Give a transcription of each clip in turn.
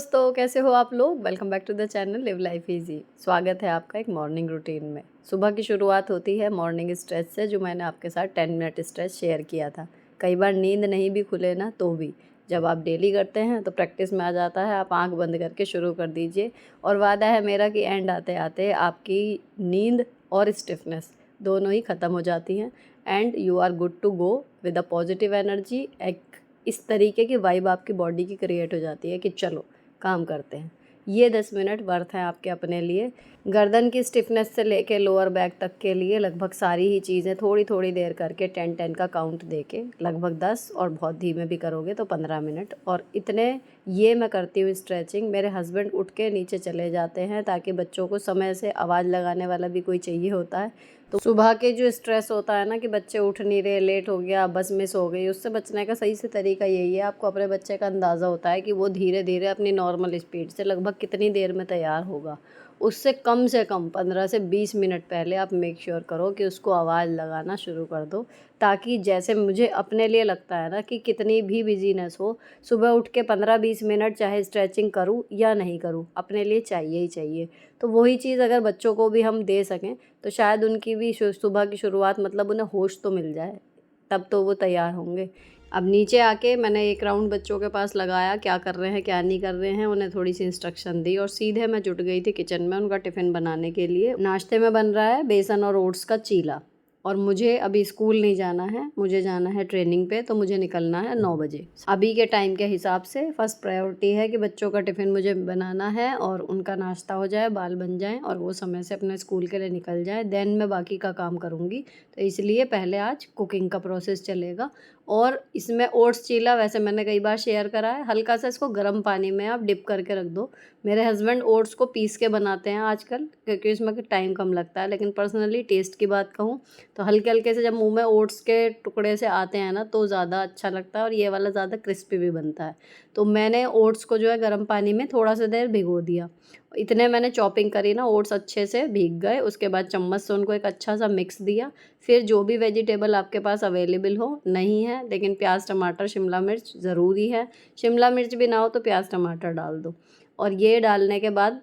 दोस्तों, कैसे हो आप लोग। Welcome back to the channel live life easy. स्वागत है आपका एक मॉर्निंग रूटीन में। सुबह की शुरुआत होती है मॉर्निंग स्ट्रेच से, जो मैंने आपके साथ 10 मिनट स्ट्रेच शेयर किया था। कई बार नींद नहीं भी खुले ना तो भी जब आप डेली करते हैं तो प्रैक्टिस में आ जाता है। आप आंख बंद करके शुरू कर दीजिए और वादा है मेरा कि एंड आते आते आपकी नींद और स्टिफनेस दोनों ही ख़त्म हो जाती हैं and you are good to go with a positive energy. एक इस तरीके की वाइब आपकी बॉडी की क्रिएट हो जाती है कि चलो काम करते हैं। ये 10 मिनट वर्थ हैं आपके अपने लिए। गर्दन की स्टिफनेस से लेके लोअर बैक तक के लिए लगभग सारी ही चीज़ें थोड़ी थोड़ी देर करके 10-10 का काउंट देके लगभग 10 और बहुत धीमे भी करोगे तो 15 मिनट। और इतने ये मैं करती हूँ स्ट्रेचिंग। मेरे हस्बैंड उठ के नीचे चले जाते हैं ताकि बच्चों को समय से आवाज़ लगाने वाला भी कोई चाहिए होता है। तो सुबह के जो स्ट्रेस होता है ना कि बच्चे उठ नहीं रहे, लेट हो गया, बस मिस हो गई, उससे बचने का सही से तरीका यही है। आपको अपने बच्चे का अंदाज़ा होता है कि वो धीरे धीरे अपनी नॉर्मल स्पीड से लगभग कितनी देर में तैयार होगा। उससे कम 15 से 20 मिनट पहले आप मेक श्योर करो कि उसको आवाज़ लगाना शुरू कर दो, ताकि जैसे मुझे अपने लिए लगता है ना कि कितनी भी बिजीनेस हो, सुबह उठ के 15-20 मिनट चाहे स्ट्रेचिंग करूँ या नहीं करूँ, अपने लिए चाहिए ही चाहिए। तो वही चीज़ अगर बच्चों को भी हम दे सकें तो शायद उनकी भी सुबह की शुरुआत मतलब उन्हें होश तो मिल जाए, तब तो वो तैयार होंगे। अब नीचे आके मैंने एक राउंड बच्चों के पास लगाया, क्या कर रहे हैं क्या नहीं कर रहे हैं, उन्हें थोड़ी सी इंस्ट्रक्शन दी और सीधे मैं जुट गई थी किचन में उनका टिफ़िन बनाने के लिए। नाश्ते में बन रहा है बेसन और ओट्स का चीला। और मुझे अभी स्कूल नहीं जाना है, मुझे जाना है ट्रेनिंग पे, तो मुझे निकलना है 9 बजे। अभी के टाइम के हिसाब से फर्स्ट प्रायोरिटी है कि बच्चों का टिफ़िन मुझे बनाना है और उनका नाश्ता हो जाए, बाल बन जाएँ और वो समय से अपने स्कूल के लिए निकल जाए। देन मैं बाकी का काम करूँगी। तो इसलिए पहले आज कुकिंग का प्रोसेस चलेगा। और इसमें ओट्स चीला वैसे मैंने कई बार शेयर करा है। हल्का सा इसको गर्म पानी में आप डिप करके रख दो। मेरे हस्बैंड ओट्स को पीस के बनाते हैं आजकल, क्योंकि इसमें टाइम कम लगता है। लेकिन पर्सनली टेस्ट की बात कहूँ तो हल्के हल्के से जब मुंह में ओट्स के टुकड़े से आते हैं ना तो ज़्यादा अच्छा लगता है और ये वाला ज़्यादा क्रिस्पी भी बनता है। तो मैंने ओट्स को जो है गर्म पानी में थोड़ा सा देर भिगो दिया। इतने मैंने चॉपिंग करी ना, ओट्स अच्छे से भीग गए। उसके बाद चम्मच से उनको एक अच्छा सा मिक्स दिया। फिर जो भी वेजिटेबल आपके पास अवेलेबल हो, नहीं है लेकिन प्याज टमाटर शिमला मिर्च ज़रूरी है, शिमला मिर्च भी ना हो तो प्याज टमाटर डाल दो। और ये डालने के बाद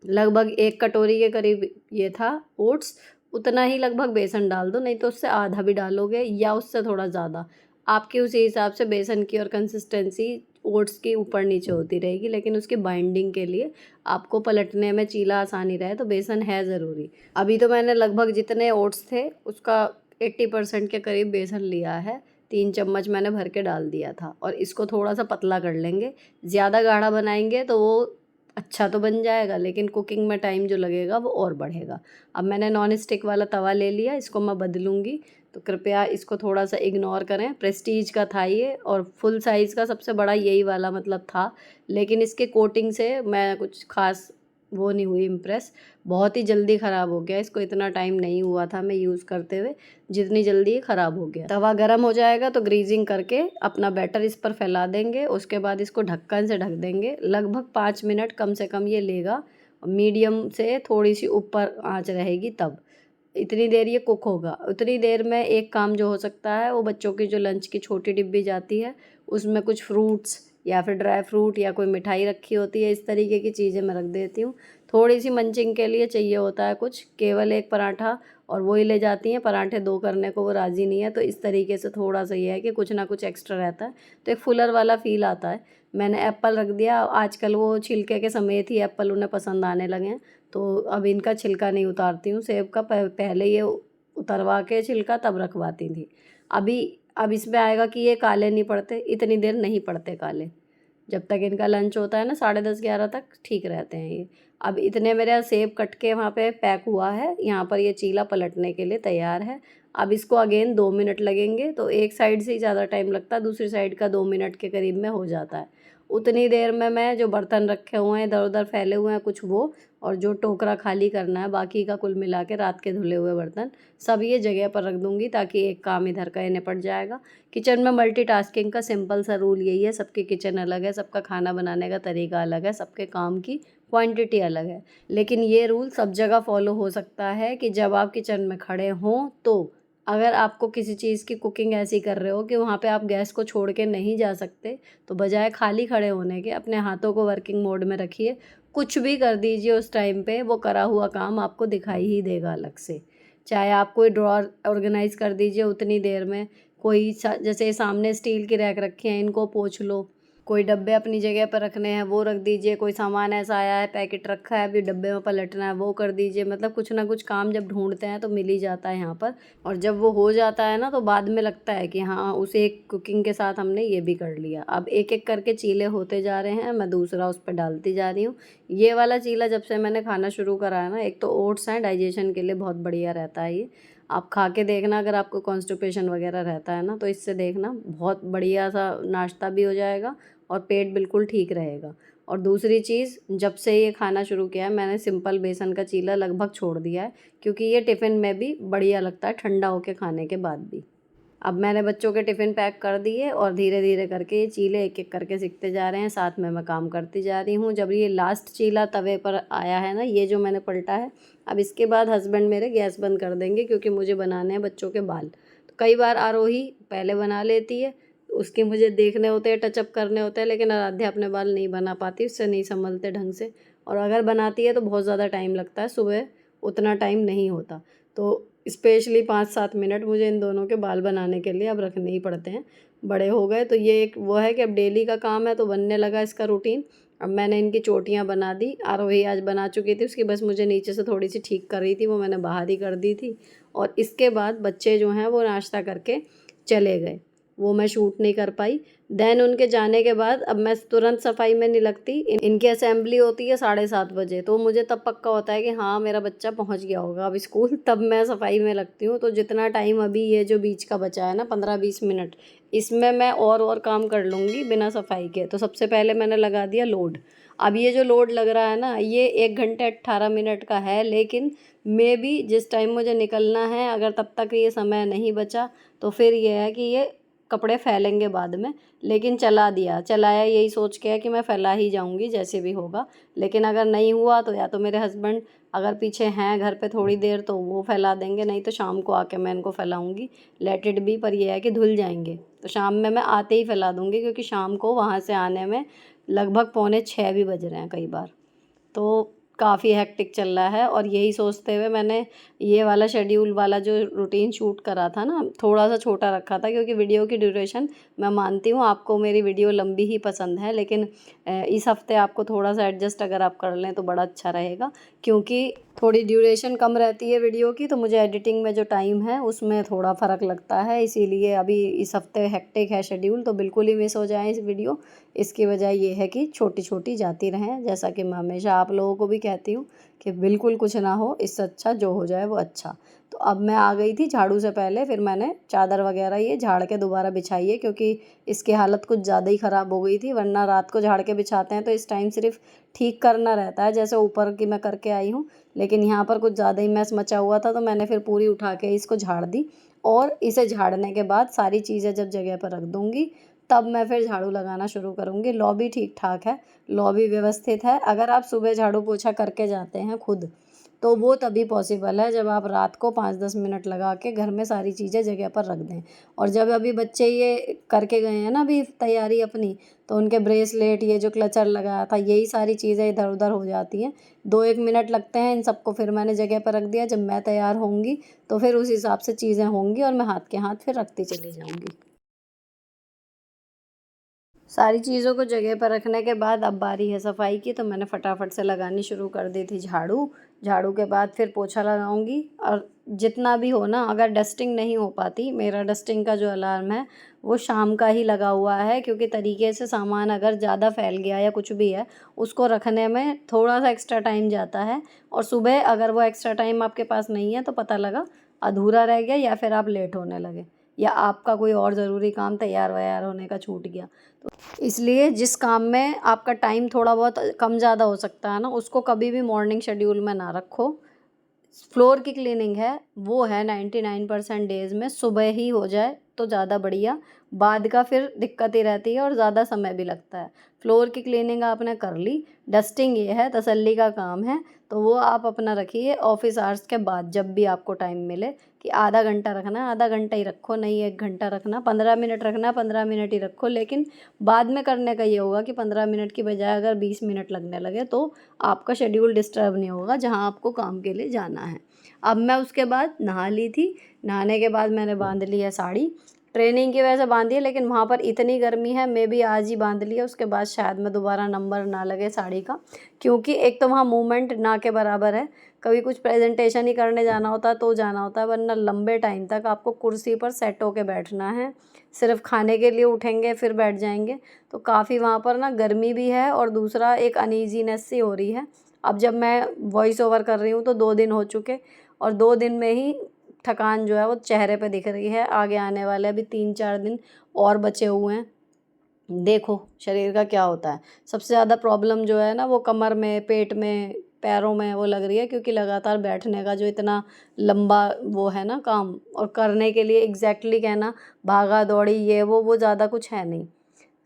लगभग 1 कटोरी के करीब ये था ओट्स, उतना ही लगभग बेसन डाल दो, नहीं तो उससे आधा भी डालोगे या उससे थोड़ा ज़्यादा। आपकी उसी हिसाब से बेसन की और कंसिस्टेंसी ओट्स की ऊपर नीचे होती रहेगी, लेकिन उसकी बाइंडिंग के लिए आपको पलटने में चीला आसानी रहे तो बेसन है ज़रूरी। अभी तो मैंने लगभग जितने ओट्स थे उसका 80% के करीब बेसन लिया है। 3 चम्मच मैंने भर के डाल दिया था और इसको थोड़ा सा पतला कर लेंगे। ज़्यादा गाढ़ा बनाएंगे तो वो अच्छा तो बन जाएगा लेकिन कुकिंग में टाइम जो लगेगा वो और बढ़ेगा। अब मैंने नॉन स्टिक वाला तवा ले लिया, इसको मैं बदलूँगी, तो कृपया इसको थोड़ा सा इग्नोर करें। प्रेस्टीज का था ये और फुल साइज़ का सबसे बड़ा यही वाला मतलब था, लेकिन इसके कोटिंग से मैं कुछ खास वो नहीं हुई इम्प्रेस। बहुत ही जल्दी ख़राब हो गया, इसको इतना टाइम नहीं हुआ था मैं यूज़ करते हुए जितनी जल्दी ये ख़राब हो गया। तवा गरम हो जाएगा तो ग्रीजिंग करके अपना बैटर इस पर फैला देंगे। उसके बाद इसको ढक्कन से ढक देंगे। लगभग 5 मिनट कम से कम ये लेगा। मीडियम से थोड़ी सी ऊपर आंच रहेगी तब इतनी देर ये कुक होगा। उतनी देर में एक काम जो हो सकता है वो बच्चों की जो लंच की छोटी डिब्बी जाती है उसमें कुछ फ्रूट्स या फिर ड्राई फ्रूट या कोई मिठाई रखी होती है, इस तरीके की चीज़ें मैं रख देती हूँ। थोड़ी सी मंचिंग के लिए चाहिए होता है कुछ, केवल एक पराठा और वही ले जाती हैं। पराठे 2 करने को वो राज़ी नहीं है, तो इस तरीके से थोड़ा सा ये है कि कुछ ना कुछ एक्स्ट्रा रहता है तो एक फुलर वाला फ़ील आता है। मैंने एप्पल रख दिया। आजकल वो छिलके के समेत ही एप्पल उन्हें पसंद आने लगे हैं, तो अब इनका छिलका नहीं उतारती हूँ। सेब का पहले ये उतरवा के छिलका तब रखवाती थी। अब इसमें आएगा कि ये काले नहीं पड़ते, इतनी देर नहीं पड़ते काले। जब तक इनका लंच होता है ना 10:30-11 तक ठीक रहते हैं ये। अब इतने मेरा सेब कट के वहाँ पे पैक हुआ है। यहाँ पर ये चीला पलटने के लिए तैयार है। अब इसको अगेन 2 मिनट लगेंगे, तो एक साइड से ही ज़्यादा टाइम लगता है, दूसरी साइड का 2 मिनट के करीब में हो जाता है। उतनी देर में मैं जो बर्तन रखे हुए हैं इधर उधर फैले हुए हैं कुछ वो, और जो टोकरा खाली करना है बाकी का कुल मिला के रात के धुले हुए बर्तन सब ये जगह पर रख दूँगी, ताकि एक काम इधर का ये निपट जाएगा। किचन में मल्टीटास्किंग का सिंपल सा रूल यही है। सबकी किचन अलग है, सबका खाना बनाने का तरीका अलग है, सबके काम की क्वांटिटी अलग है, लेकिन ये रूल सब जगह फॉलो हो सकता है कि जब आप किचन में खड़े हों तो अगर आपको किसी चीज़ की कुकिंग ऐसी कर रहे हो कि वहाँ पे आप गैस को छोड़ के नहीं जा सकते, तो बजाय खाली खड़े होने के अपने हाथों को वर्किंग मोड में रखिए। कुछ भी कर दीजिए उस टाइम पे, वो करा हुआ काम आपको दिखाई ही देगा अलग से। चाहे आप कोई ड्रॉअर ऑर्गेनाइज़ कर दीजिए उतनी देर में, कोई जैसे सामने स्टील की रैक रखी हैं, इनको पोंछ लो। कोई डब्बे अपनी जगह पर रखने हैं वो रख दीजिए, कोई सामान ऐसा आया है पैकेट रखा है अभी डब्बे में पलटना है वो कर दीजिए। मतलब कुछ ना कुछ काम जब ढूंढते हैं तो मिल ही जाता है यहाँ पर। और जब वो हो जाता है ना तो बाद में लगता है कि हाँ, उसे एक कुकिंग के साथ हमने ये भी कर लिया। अब एक एक करके चीले होते जा रहे हैं, मैं दूसरा उस पर डालती जा रही हूँ। ये वाला चीला जब से मैंने खाना शुरू करा है ना, एक तो ओट्स हैं, डाइजेशन के लिए बहुत बढ़िया रहता है ये। आप खा के देखना, अगर आपको कॉन्स्टिपेशन वगैरह रहता है ना तो इससे देखना बहुत बढ़िया सा नाश्ता भी हो जाएगा और पेट बिल्कुल ठीक रहेगा। और दूसरी चीज़, जब से ये खाना शुरू किया है मैंने सिंपल बेसन का चीला लगभग छोड़ दिया है, क्योंकि ये टिफ़िन में भी बढ़िया लगता है ठंडा होके खाने के बाद भी। अब मैंने बच्चों के टिफ़िन पैक कर दिए और धीरे धीरे करके ये चीले एक एक करके सिकते जा रहे हैं, साथ में मैं काम करती जा रही हूँ। जब ये लास्ट चीला तवे पर आया है ना, ये जो मैंने पलटा है, अब इसके बाद हस्बैंड मेरे गैस बंद कर देंगे, क्योंकि मुझे बनाने हैं बच्चों के बाल। तो कई बार आरोही पहले बना लेती है, उसके मुझे देखने होते हैं, टचअप करने होते हैं, लेकिन आराध्या अपने बाल नहीं बना पाती, उससे नहीं संभलते ढंग से। और अगर बनाती है तो बहुत ज़्यादा टाइम लगता है, सुबह उतना टाइम नहीं होता। तो स्पेशली 5-7 मिनट मुझे इन दोनों के बाल बनाने के लिए अब रखने ही पड़ते हैं। बड़े हो गए तो ये एक वो है कि अब डेली का काम है, तो बनने लगा इसका रूटीन। अब मैंने इनकी चोटियाँ बना दी, आरोही आज बना चुकी थी, उसकी बस मुझे नीचे से थोड़ी सी ठीक कर रही थी, वो मैंने बाहर ही कर दी थी। और इसके बाद बच्चे जो हैं वो नाश्ता करके चले गए, वो मैं शूट नहीं कर पाई। देन उनके जाने के बाद अब मैं तुरंत सफाई में नहीं लगती। इनकी असेंबली होती है 7:30 बजे, तो मुझे तब पक्का होता है कि हाँ, मेरा बच्चा पहुंच गया होगा अब स्कूल, तब मैं सफाई में लगती हूँ। तो जितना टाइम अभी ये जो बीच का बचा है ना 15-20 मिनट, इसमें मैं और काम कर लूँगी बिना सफाई के। तो सबसे पहले मैंने लगा दिया लोड। अब ये जो लोड लग रहा है ना, ये 1 घंटे 18 मिनट का है, लेकिन मे बी जिस टाइम मुझे निकलना है, अगर तब तक ये समय नहीं बचा तो फिर ये है कि ये कपड़े फैलेंगे बाद में। लेकिन चलाया यही सोच के है कि मैं फैला ही जाऊंगी जैसे भी होगा। लेकिन अगर नहीं हुआ तो या तो मेरे हस्बैंड अगर पीछे हैं घर पे थोड़ी देर तो वो फैला देंगे, नहीं तो शाम को आके मैं इनको फैलाऊंगी। लेट इट बी, पर ये है कि धुल जाएंगे तो शाम में मैं आते ही फैला दूंगी, क्योंकि शाम को वहाँ से आने में लगभग 5:45 भी बज रहे हैं कई बार। तो काफ़ी हेक्टिक चल रहा है, और यही सोचते हुए मैंने ये वाला शेड्यूल वाला जो रूटीन शूट करा था ना, थोड़ा सा छोटा रखा था, क्योंकि वीडियो की ड्यूरेशन, मैं मानती हूँ आपको मेरी वीडियो लंबी ही पसंद है, लेकिन इस हफ्ते आपको थोड़ा सा एडजस्ट अगर आप कर लें तो बड़ा अच्छा रहेगा। क्योंकि थोड़ी ड्यूरेशन कम रहती है वीडियो की, तो मुझे एडिटिंग में जो टाइम है उसमें थोड़ा फ़र्क लगता है, इसीलिए अभी इस हफ्ते हेक्टिक है शेड्यूल, तो बिल्कुल ही मिस हो जाए इस वीडियो। इसकी वजह ये है कि छोटी छोटी जाती रहें, जैसा कि मैं हमेशा आप लोगों को भी कहती हूँ कि बिल्कुल कुछ ना हो, इससे अच्छा जो हो जाए वो अच्छा। तो अब मैं आ गई थी झाड़ू से पहले, फिर मैंने चादर वगैरह ये झाड़ के दोबारा बिछाई है, क्योंकि इसकी हालत कुछ ज़्यादा ही ख़राब हो गई थी। वरना रात को झाड़ के बिछाते हैं तो इस टाइम सिर्फ ठीक करना रहता है, जैसे ऊपर की मैं करके आई हूँ, लेकिन यहाँ पर कुछ ज़्यादा ही मैस मचा हुआ था, तो मैंने फिर पूरी उठा के इसको झाड़ दी। और इसे झाड़ने के बाद सारी चीज़ें जब जगह पर रख दूँगी, तब मैं फिर झाड़ू लगाना शुरू करूँगी। लॉबी ठीक ठाक है, लॉबी व्यवस्थित है। अगर आप सुबह झाड़ू पोछा करके जाते हैं खुद, तो वो तभी पॉसिबल है जब आप रात को 5-10 मिनट लगा के घर में सारी चीज़ें जगह पर रख दें। और जब अभी बच्चे ये करके गए हैं ना अभी तैयारी अपनी, तो उनके ब्रेसलेट, ये जो क्लचर लगाया था, यही सारी चीज़ें इधर उधर हो जाती हैं। 2-1 मिनट लगते हैं इन सबको, फिर मैंने जगह पर रख दिया। जब मैं तैयार होंगी तो फिर उस हिसाब से चीज़ें होंगी, और मैं हाथ के हाथ फिर रखती चली जाऊँगी। सारी चीज़ों को जगह पर रखने के बाद अब बारी है सफाई की, तो मैंने फटाफट से लगानी शुरू कर दी थी झाड़ू। झाड़ू के बाद फिर पोछा लगाऊंगी। और जितना भी हो ना, अगर डस्टिंग नहीं हो पाती, मेरा डस्टिंग का जो अलार्म है वो शाम का ही लगा हुआ है, क्योंकि तरीके से सामान अगर ज़्यादा फैल गया या कुछ भी है, उसको रखने में थोड़ा सा एक्स्ट्रा टाइम जाता है। और सुबह अगर वो एक्स्ट्रा टाइम आपके पास नहीं है तो पता लगा अधूरा रह गया, या फिर आप लेट होने लगे, या आपका कोई और ज़रूरी काम तैयार वैयार होने का छूट गया। इसलिए जिस काम में आपका टाइम थोड़ा बहुत कम ज़्यादा हो सकता है ना, उसको कभी भी मॉर्निंग शेड्यूल में ना रखो। फ्लोर की क्लीनिंग है, वो है 99% डेज़ में सुबह ही हो जाए तो ज़्यादा बढ़िया, बाद का फिर दिक्कत ही रहती है और ज़्यादा समय भी लगता है। फ्लोर की क्लीनिंग आपने कर ली, डस्टिंग ये है तसल्ली का काम है, तो वो आप अपना रखिए ऑफिस आवर्स के बाद, जब भी आपको टाइम मिले कि आधा घंटा रखना है आधा घंटा ही रखो, नहीं 1 घंटा रखना, 15 मिनट रखना 15 मिनट ही रखो, लेकिन बाद में करने का ये होगा कि 15 मिनट की बजाय अगर 20 मिनट लगने लगे तो आपका शेड्यूल डिस्टर्ब नहीं होगा जहाँ आपको काम के लिए जाना है। अब मैं उसके बाद नहा ली थी, नहाने के बाद मैंने बांध ली है साड़ी, ट्रेनिंग की वजह से बांधी है, लेकिन वहाँ पर इतनी गर्मी है मैं भी आज ही बांध ली है, उसके बाद शायद मैं दोबारा नंबर ना लगे साड़ी का, क्योंकि एक तो वहाँ मूवमेंट ना के बराबर है, कभी कुछ प्रेजेंटेशन ही करने जाना होता है तो जाना होता है, वरना लंबे टाइम तक आपको कुर्सी पर सेट होके बैठना है, सिर्फ खाने के लिए उठेंगे फिर बैठ जाएंगे, तो काफ़ी वहाँ पर ना गर्मी भी है और दूसरा एक अनईजीनेस सी हो रही है। अब जब मैं वॉइस ओवर कर रही हूँ तो 2 दिन हो चुके और 2 दिन में ही थकान जो है वो चेहरे पे दिख रही है, आगे आने वाले अभी 3-4 दिन और बचे हुए हैं, देखो शरीर का क्या होता है। सबसे ज़्यादा प्रॉब्लम जो है ना वो कमर में, पेट में, पैरों में वो लग रही है, क्योंकि लगातार बैठने का जो इतना लंबा वो है ना काम, और करने के लिए एग्जैक्टली कहना भागा दौड़ी ये वो ज़्यादा कुछ है नहीं,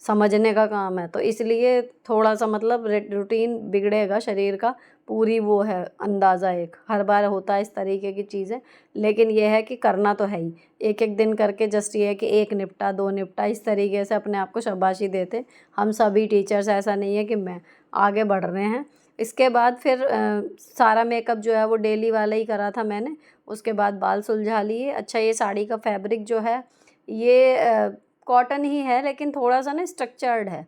समझने का काम है, तो इसलिए थोड़ा सा मतलब रूटीन बिगड़ेगा शरीर का, पूरी वो है अंदाज़ा, एक हर बार होता है इस तरीके की चीज़ें, लेकिन ये है कि करना तो है ही, एक एक दिन करके, जस्ट ये है कि 1 निपटा 2 निपटा, इस तरीके से अपने आप को शाबाशी देते हम सभी टीचर्स, ऐसा नहीं है कि मैं, आगे बढ़ रहे हैं। इसके बाद फिर सारा मेकअप जो है वो डेली वाला ही करा था मैंने, उसके बाद बाल सुलझा लिए। अच्छा, ये साड़ी का फैब्रिक जो है ये कॉटन ही है, लेकिन थोड़ा सा ना स्ट्रक्चर्ड है,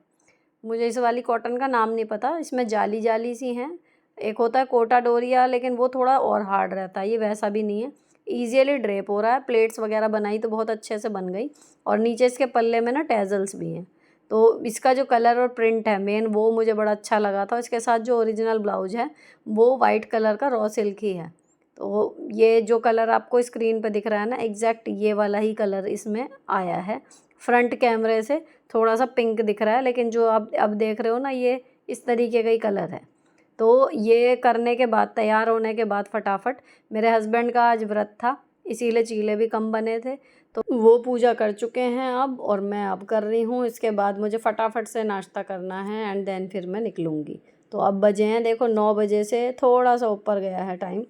मुझे इस वाली कॉटन का नाम नहीं पता, इसमें जाली जाली सी हैं, एक होता है कोटा डोरिया, लेकिन वो थोड़ा और हार्ड रहता है, ये वैसा भी नहीं है, ईजिली ड्रेप हो रहा है, प्लेट्स वगैरह बनाई तो बहुत अच्छे से बन गई, और नीचे इसके पल्ले में ना टैजल्स भी हैं, तो इसका जो कलर और प्रिंट है मेन वो मुझे बड़ा अच्छा लगा था। इसके साथ जो ओरिजिनल ब्लाउज है वो वाइट कलर का रॉ सिल्क ही है, तो ये जो कलर आपको स्क्रीन पे दिख रहा है ना, एग्जैक्ट ये वाला ही कलर इसमें आया है। फ्रंट कैमरे से थोड़ा सा पिंक दिख रहा है, लेकिन जो आप अब देख रहे हो ना ये इस तरीके का ही कलर है। तो ये करने के बाद, तैयार होने के बाद फटाफट, मेरे हस्बैंड का आज व्रत था इसीलिए चीले भी कम बने थे, तो वो पूजा कर चुके हैं अब, और मैं अब कर रही हूँ। इसके बाद मुझे फटाफट से नाश्ता करना है एंड देन फिर मैं निकलूँगी। तो अब बजे हैं देखो 9 बजे से थोड़ा सा ऊपर गया है टाइम।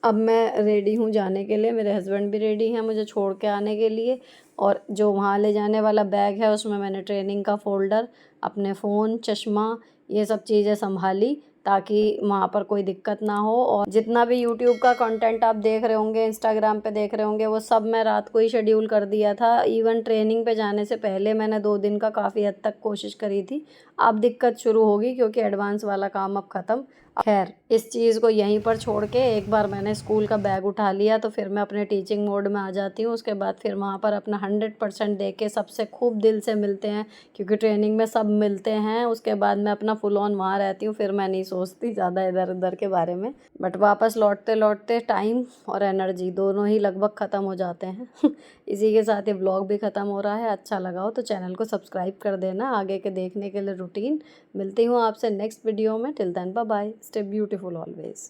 अब मैं रेडी हूँ जाने के लिए, मेरे हस्बैंड भी रेडी हैं मुझे छोड़ के आने के लिए, और जो वहाँ ले जाने वाला बैग है उसमें मैंने ट्रेनिंग का फ़ोल्डर, अपने फ़ोन, चश्मा, ये सब चीज़ें संभाली ताकि वहाँ पर कोई दिक्कत ना हो। और जितना भी यूट्यूब का कंटेंट आप देख रहे होंगे, इंस्टाग्राम पे देख रहे होंगे, वो सब मैं रात को ही शेड्यूल कर दिया था। इवन ट्रेनिंग पे जाने से पहले मैंने 2 दिन का काफ़ी हद तक कोशिश करी थी। अब दिक्कत शुरू होगी क्योंकि एडवांस वाला काम अब ख़त्म। खैर, इस चीज़ को यहीं पर छोड़ के एक बार मैंने स्कूल का बैग उठा लिया तो फिर मैं अपने टीचिंग मोड में आ जाती हूँ। उसके बाद फिर वहाँ पर अपना 100% दे के सबसे खूब दिल से मिलते हैं, क्योंकि ट्रेनिंग में सब मिलते हैं। उसके बाद मैं अपना फुल ऑन वहाँ रहती हूँ, फिर मैं नहीं सोचती ज़्यादा इधर उधर के बारे में। बट वापस लौटते लौटते टाइम और एनर्जी दोनों ही लगभग ख़त्म हो जाते हैं। इसी के साथ ये व्लॉग भी ख़त्म हो रहा है। अच्छा लगा हो तो चैनल को सब्सक्राइब कर देना आगे के देखने के लिए रूटीन। मिलती हूँ आपसे नेक्स्ट वीडियो में। Till then bye bye, stay beautiful always.